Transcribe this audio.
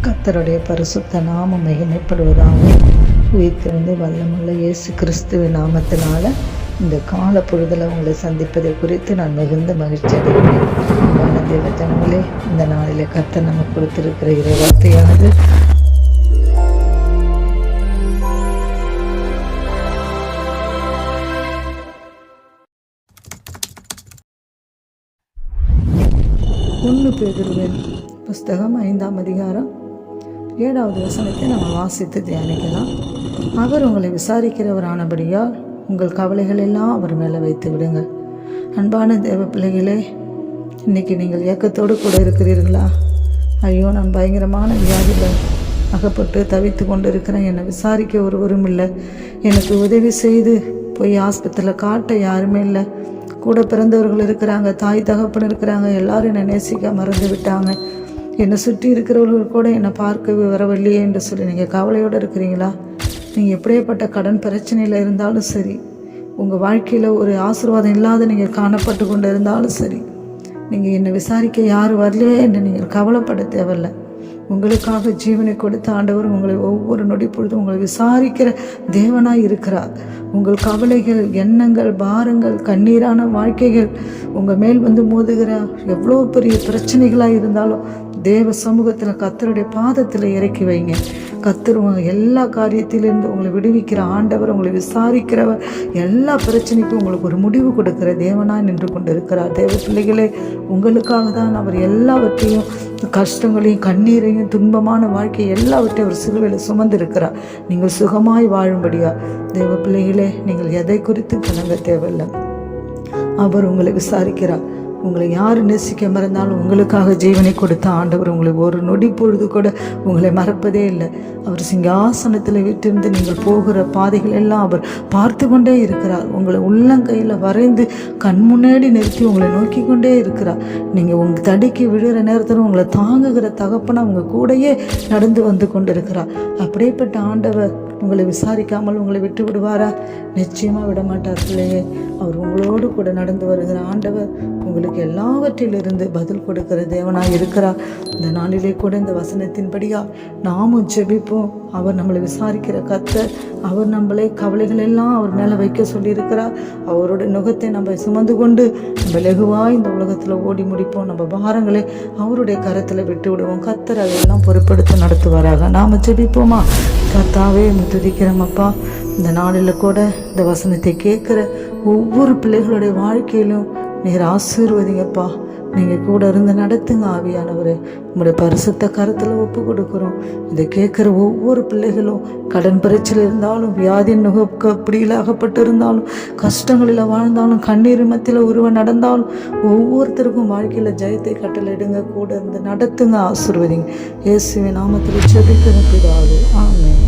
கர்த்தருடைய பரிசுத்த நாமம் மகிமைப்படுவதாக. உயிர்த்தெழுந்து வல்லமுள்ள இயேசு கிறிஸ்துவின் நாமத்தினால இந்த கால பொழுதில் உங்களை சந்திப்பதை குறித்து நான் மிகுந்த மகிழ்ச்சி அடைகிறேன். அன்பான தேவ ஜனங்களே, இந்த நாளிலே கர்த்தர் நமக்கு கொடுத்திருக்கிற இறை வார்த்தையானது ஒன்று பேதுருவின் புஸ்தகம் 5ஆம் அதிகாரம் 7வது வசனத்தை நம்ம வாசித்து தியானிக்கலாம். அவர் உங்களை விசாரிக்கிறவரானபடியால் உங்கள் கவலைகள் எல்லாம் அவர் மேலே வைத்து விடுங்க. அன்பான தேவ பிள்ளைகளே, இன்றைக்கி நீங்கள் ஏக்கத்தோடு கூட இருக்கிறீர்களா? ஐயோ, நான் பயங்கரமான வியாதியில் அகப்பட்டு தவித்து கொண்டு இருக்கிறேன், என்னை விசாரிக்க ஒருவரும் இல்லை, எனக்கு உதவி செய்து போய் ஆஸ்பத்திரியில் காட்ட யாருமே இல்லை, கூட பிறந்தவர்கள் இருக்கிறாங்க, தாய் தகப்பன் இருக்கிறாங்க, எல்லாரும் என்னை நேசிக்க மறந்து விட்டாங்க, என்னை சுற்றி இருக்கிறவர்கள் கூட என்னை பார்க்க வரவில்லையே என்று சொல்லி நீங்கள் கவலையோடு இருக்கிறீங்களா? நீங்கள் எப்படியேப்பட்ட கடன் பிரச்சனையில் இருந்தாலும் சரி, உங்கள் வாழ்க்கையில் ஒரு ஆசீர்வாதம் இல்லாத நீங்கள் காணப்பட்டு கொண்டு இருந்தாலும் சரி, நீங்கள் என்னை விசாரிக்க யாரும் வரலையே என்று நீங்கள் கவலைப்பட தேவையில்லை. உங்களுக்காக ஜீவனை கொடுத்த ஆண்டவர் உங்களை ஒவ்வொரு நொடி பொழுதும் உங்களை விசாரிக்கிற தேவனாய் இருக்கிறார். உங்கள் கவலைகள், எண்ணங்கள், பாரங்கள், கண்ணீரான வாழ்க்கைகள் உங்கள் மேல் வந்து மோதுகிற எவ்வளோ பெரிய பிரச்சனைகளாக இருந்தாலும் தேவ சமூகத்தில் கர்த்தருடைய பாதத்தில் இறக்கி வைங்க. கர்த்தர் எல்லா காரியத்திலிருந்து உங்களை விடுவிக்கிற ஆண்டவர், உங்களை விசாரிக்கிறவர், எல்லா பிரச்சனைக்கும் உங்களுக்கு ஒரு முடிவு கொடுக்கிற தேவனாய் நின்று கொண்டு இருக்கிறார். தேவ பிள்ளைகளே, உங்களுக்காக தான் அவர் எல்லாவற்றையும், கஷ்டங்களையும், கண்ணீரையும், துன்பமான வாழ்க்கையை எல்லாவற்றையும் அவர் சிலுவையில் சுமந்து இருக்கிறார். நீங்கள் சுகமாய் வாழும்படியா தேவ பிள்ளைகளே, நீங்கள் எதை குறித்து கலங்க தேவையில்லை. அவர் உங்களை விசாரிக்கிறார். உங்களை யார் நேசிக்க மறந்தாலும் உங்களுக்காக ஜீவனை கொடுத்த ஆண்டவர் உங்களை ஒரு நொடி பொழுது கூட உங்களை மறப்பதே இல்லை. அவர் சிங்காசனத்தில் விட்டிருந்து நீங்கள் போகிற பாதைகள் எல்லாம் அவர் பார்த்து கொண்டே இருக்கிறார். உங்களை உள்ளங்கையில் வரைந்து கண் முன்னாடி நிறுத்தி உங்களை நோக்கி கொண்டே இருக்கிறார். நீங்கள் உங்கள் தடுக்கி விழுகிற நேரத்தில் உங்களை தாங்குகிற தகப்பனா உங்கள் கூடையே நடந்து வந்து கொண்டு இருக்கிறார். அப்படியேப்பட்ட ஆண்டவர் உங்களை விசாரிக்காமல் உங்களை விட்டு விடுவாரா? நிச்சயமாக விட மாட்டார் பிள்ளையே. அவர் உங்களோடு கூட நடந்து வருகிற ஆண்டவர் உங்களுக்கு எல்லாவற்றிலிருந்து பதில் கொடுக்கிற தேவனாக இருக்கிறார். இந்த நாளிலே கூட இந்த வசனத்தின்படியா நாமும் ஜெபிப்போம். அவர் நம்மளை விசாரிக்கிற கர்த்தர். அவர் நம்மளை கவலைகள் எல்லாம் அவர் மேலே வைக்க சொல்லியிருக்கிறார். அவரோட நுகத்தை நம்ம சுமந்து கொண்டு நம்ம லெகுவாக இந்த உலகத்தில் ஓடி முடிப்போம். நம்ம பாரங்களை அவருடைய கரத்தில் விட்டு விடுவோம். கர்த்தர் அதையெல்லாம் பொறுப்படுத்தி நடத்துவாராக. நாம் ஜெபிப்போமா? கர்த்தாவே, துதிக்கிறோமப்பா. இந்த நாளில் கூட இந்த வசனத்தை கேட்குற ஒவ்வொரு பிள்ளைகளுடைய வாழ்க்கையிலும் நீர் ஆசீர்வதிங்கப்பா. நீங்கள் கூட இருந்து நடத்துங்க ஆவியானவரே. உங்களுடைய பரிசுத்த கரத்தில் ஒப்பு கொடுக்குறோம். இதை கேட்குற ஒவ்வொரு பிள்ளைகளும் கடன் பிரச்சனை இருந்தாலும், வியாதியின் நுகக்க பிடியில் அகப்பட்டு இருந்தாலும், கஷ்டங்களில் வாழ்ந்தாலும், கண்ணீர் மத்தியில் உருவம் நடந்தாலும், ஒவ்வொருத்தருக்கும் வாழ்க்கையில் ஜெயத்தை கட்டளையிடுங்க. கூட இருந்து நடத்துங்க, ஆசீர்வதிங்க. இயேசுவின் நாமத்தில் ஜெபிக்கிறோம் பிதாவே. ஆமென்.